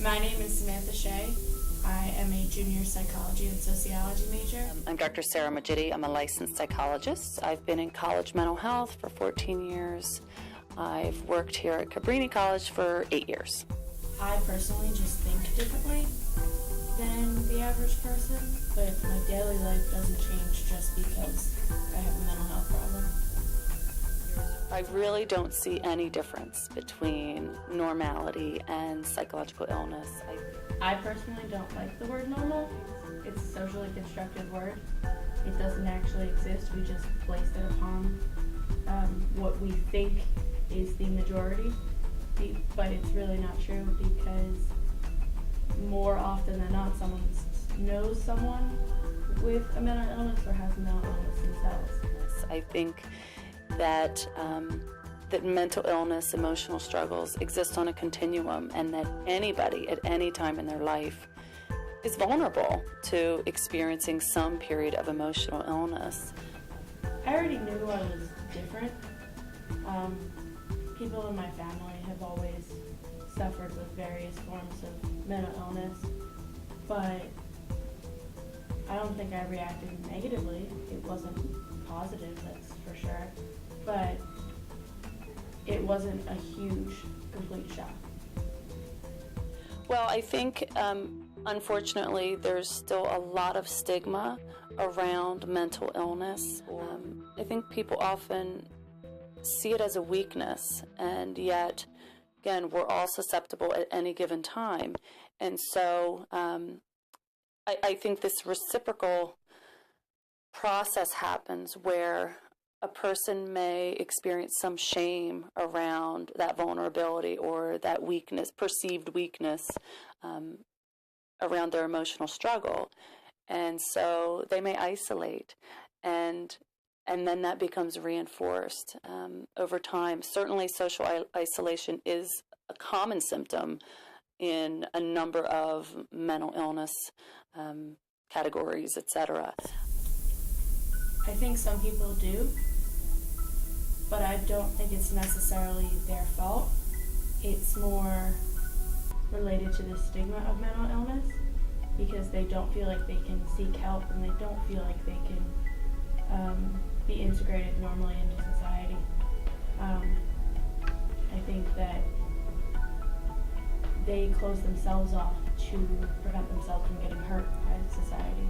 My name is Samantha Shea. I am a junior psychology and sociology major. I'm Dr. Sarah Majidi. I'm a licensed psychologist. I've been in college mental health for 14 years. I've worked here at Cabrini College for 8 years. I personally just think differently than the average person, but my daily life doesn't change just because I have a mental health problem. I really don't see any difference between normality and psychological illness. I personally don't like the word normal. It's a socially constructed word. It doesn't actually exist. We just placed it upon what we think is the majority, but it's really not true because more often than not, someone knows someone with a mental illness or has a mental illness themselves. I think that that mental illness, emotional struggles exist on a continuum, and that anybody at any time in their life is vulnerable to experiencing some period of emotional illness. I already knew I was different. People in my family have always suffered with various forms of mental illness, but I don't think I reacted negatively. It wasn't positive, that's for sure, but it wasn't a huge, complete shock. Well, I think, unfortunately, there's still a lot of stigma around mental illness. I think people often see it as a weakness, and yet, again, we're all susceptible at any given time. And so I think this reciprocal process happens where a person may experience some shame around that vulnerability or that weakness, perceived weakness, around their emotional struggle. And so they may isolate, and then that becomes reinforced over time. Certainly social isolation is a common symptom in a number of mental illness categories, etc. I think some people do, but I don't think it's necessarily their fault. It's more related to the stigma of mental illness because they don't feel like they can seek help and they don't feel like they can be integrated normally into society. I think that they close themselves off to prevent themselves from getting hurt by society.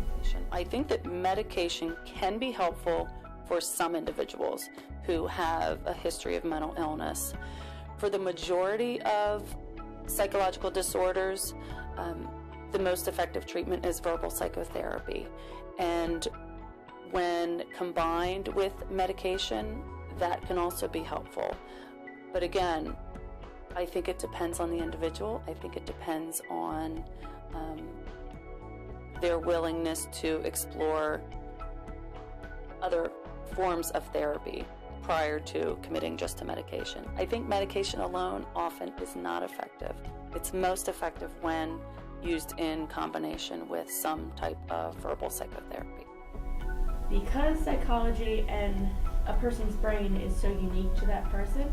I think that medication can be helpful for some individuals who have a history of mental illness. For the majority of psychological disorders, the most effective treatment is verbal psychotherapy. And when combined with medication, that can also be helpful. But again, I think it depends on the individual. I think it depends on their willingness to explore other forms of therapy prior to committing just to medication. I think medication alone often is not effective. It's most effective when used in combination with some type of verbal psychotherapy. Because psychology and a person's brain is so unique to that person,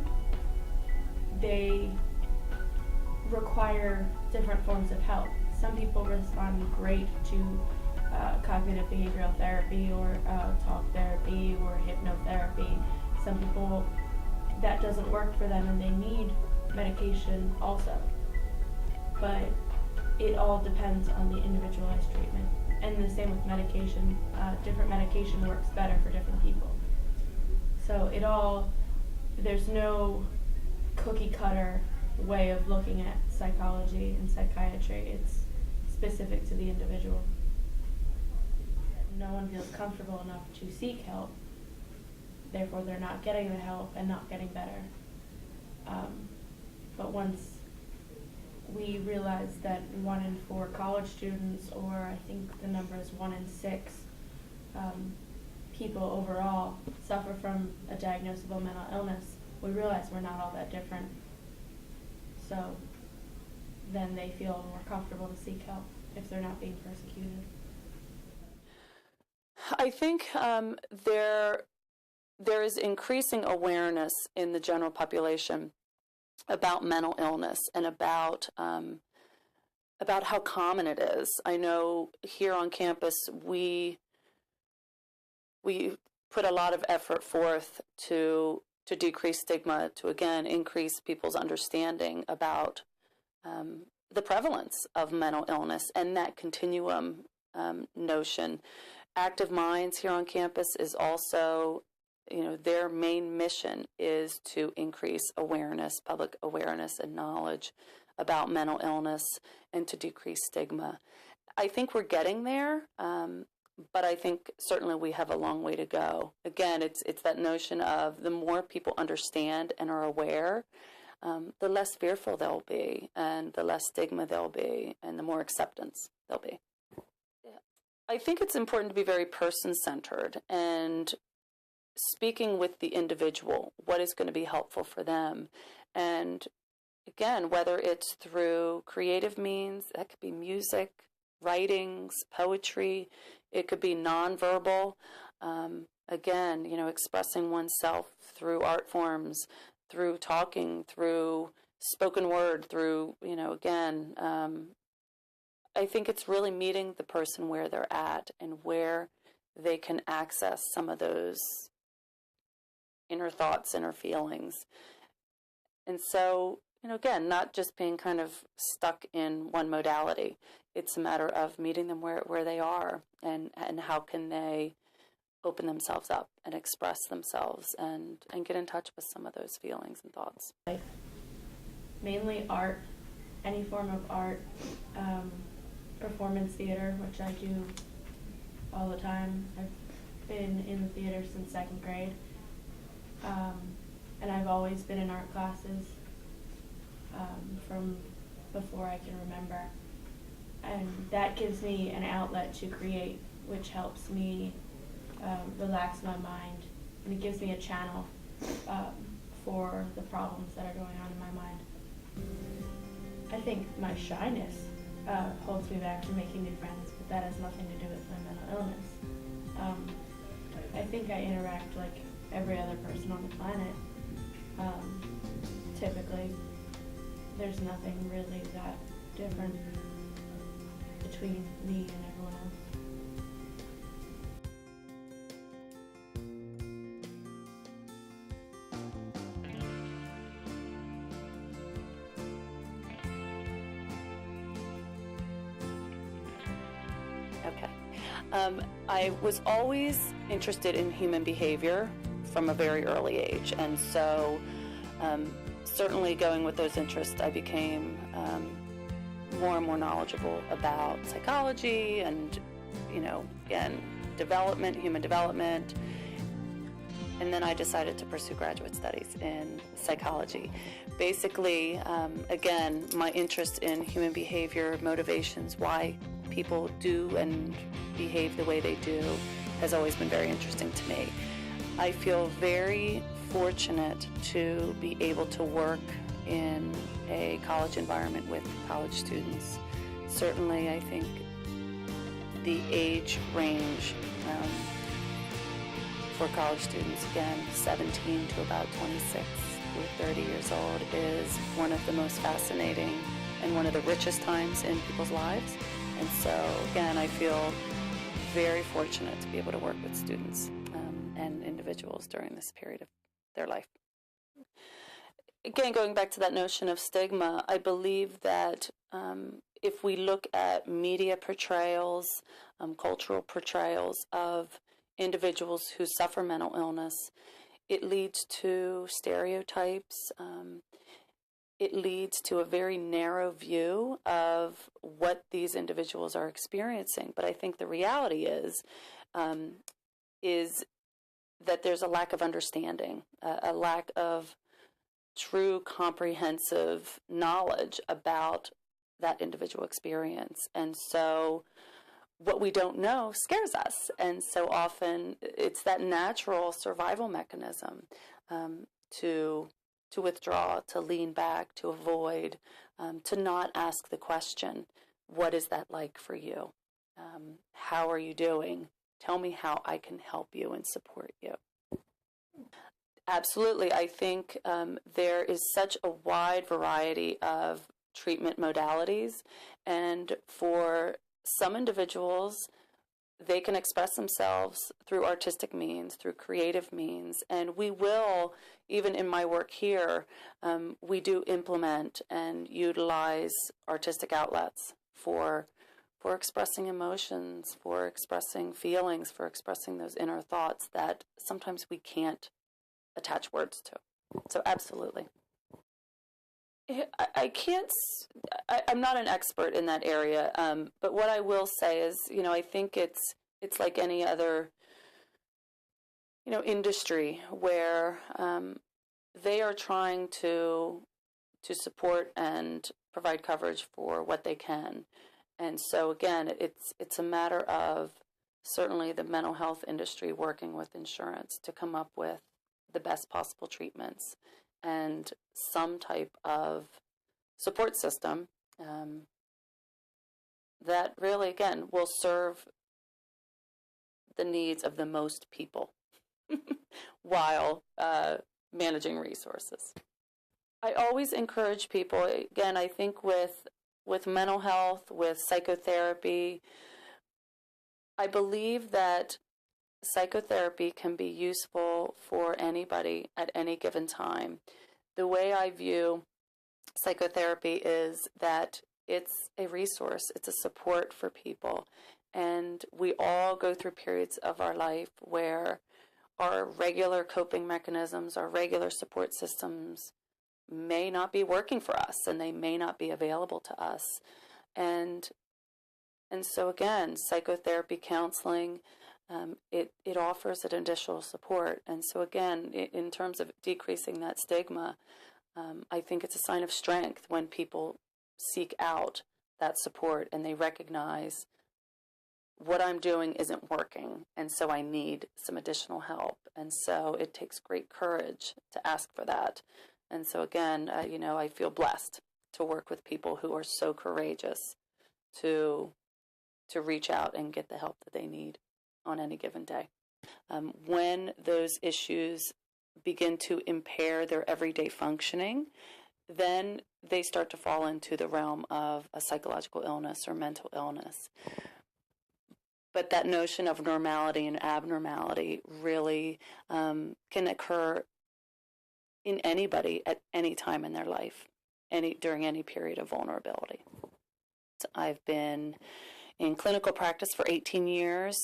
they require different forms of help. Some people respond great to cognitive behavioral therapy or talk therapy or hypnotherapy. Some people, that doesn't work for them and they need medication also. But it all depends on the individualized treatment. And the same with medication. Different medication works better for different people. So there's no cookie cutter way of looking at psychology and psychiatry. It's specific to the individual. No one feels comfortable enough to seek help, therefore they're not getting the help and not getting better. But once we realized that 1 in 4 college students, or I think the number is 1 in 6 people overall suffer from a diagnosable mental illness, we realized we're not all that different. So then they feel more comfortable to seek help if they're not being persecuted. I think there is increasing awareness in the general population about mental illness and about about how common it is. I know here on campus we put a lot of effort forth to decrease stigma, to again increase people's understanding about the prevalence of mental illness and that continuum notion. Active Minds here on campus is also, their main mission is to increase awareness, public awareness and knowledge about mental illness and to decrease stigma. I think we're getting there, but I think certainly we have a long way to go. Again, it's that notion of the more people understand and are aware, the less fearful they'll be and the less stigma there'll be and the more acceptance there'll be. I think it's important to be very person-centered and speaking with the individual, what is going to be helpful for them. And again, whether it's through creative means, that could be music, writings, poetry, it could be nonverbal. Again, expressing oneself through art forms, through talking, through spoken word, through, again, I think it's really meeting the person where they're at and where they can access some of those inner thoughts, inner feelings. And so, again, not just being kind of stuck in one modality. It's a matter of meeting them where they are and how can they open themselves up and express themselves and get in touch with some of those feelings and thoughts. Mainly art, any form of art, performance theater, which I do all the time. I've been in the theater since 2nd grade, and I've always been in art classes from before I can remember. And that gives me an outlet to create, which helps me relax my mind, and it gives me a channel for the problems that are going on in my mind. I think my shyness holds me back from making new friends, but that has nothing to do with my mental illness. I think I interact like every other person on the planet. Typically, there's nothing really that different between me and everyone else. Okay. I was always interested in human behavior from a very early age, and so certainly going with those interests, I became more and more knowledgeable about psychology and, again, development, human development. And then I decided to pursue graduate studies in psychology. Basically, again, my interest in human behavior, motivations, why people do and behave the way they do, has always been very interesting to me. I feel very fortunate to be able to work in a college environment with college students. Certainly, I think the age range for college students, again, 17 to about 26 or 30 years old, is one of the most fascinating and one of the richest times in people's lives. And so, again, I feel very fortunate to be able to work with students and individuals during this period of their life. Again, going back to that notion of stigma, I believe that if we look at media portrayals, cultural portrayals of individuals who suffer mental illness, it leads to stereotypes. It leads to a very narrow view of what these individuals are experiencing. But I think the reality is that there's a lack of understanding, a lack of true comprehensive knowledge about that individual experience. And so what we don't know scares us. And so often it's that natural survival mechanism to withdraw, to lean back, to avoid, to not ask the question, what is that like for you? How are you doing? Tell me how I can help you and support you. Absolutely. I think there is such a wide variety of treatment modalities. And for some individuals, they can express themselves through artistic means, through creative means. And we will, even in my work here, we do implement and utilize artistic outlets for expressing emotions, for expressing feelings, for expressing those inner thoughts that sometimes we can't attach words to. So absolutely. I'm not an expert in that area, but what I will say is, I think it's like any other, industry where they are trying to support and provide coverage for what they can. And so again, it's a matter of certainly the mental health industry working with insurance to come up with the best possible treatments and some type of support system that really, again, will serve the needs of the most people while managing resources. I always encourage people, again, I think with mental health, with psychotherapy, I believe that psychotherapy can be useful for anybody at any given time. The way I view psychotherapy is that it's a resource, it's a support for people. And we all go through periods of our life where our regular coping mechanisms, our regular support systems may not be working for us and they may not be available to us. And so again, psychotherapy, counseling, it offers an additional support. And so again, in terms of decreasing that stigma, I think it's a sign of strength when people seek out that support and they recognize what I'm doing isn't working, and so I need some additional help. And so it takes great courage to ask for that. And so again, I feel blessed to work with people who are so courageous to reach out and get the help that they need on any given day. When those issues begin to impair their everyday functioning, then they start to fall into the realm of a psychological illness or mental illness. But that notion of normality and abnormality really can occur in anybody at any time in their life, during any period of vulnerability. So I've been in clinical practice for 18 years,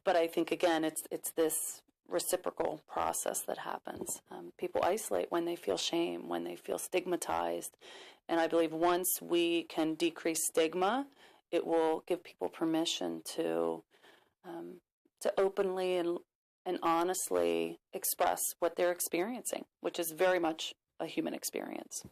but I think, again, it's this reciprocal process that happens. People isolate when they feel shame, when they feel stigmatized. And I believe once we can decrease stigma, it will give people permission to openly and honestly express what they're experiencing, which is very much a human experience.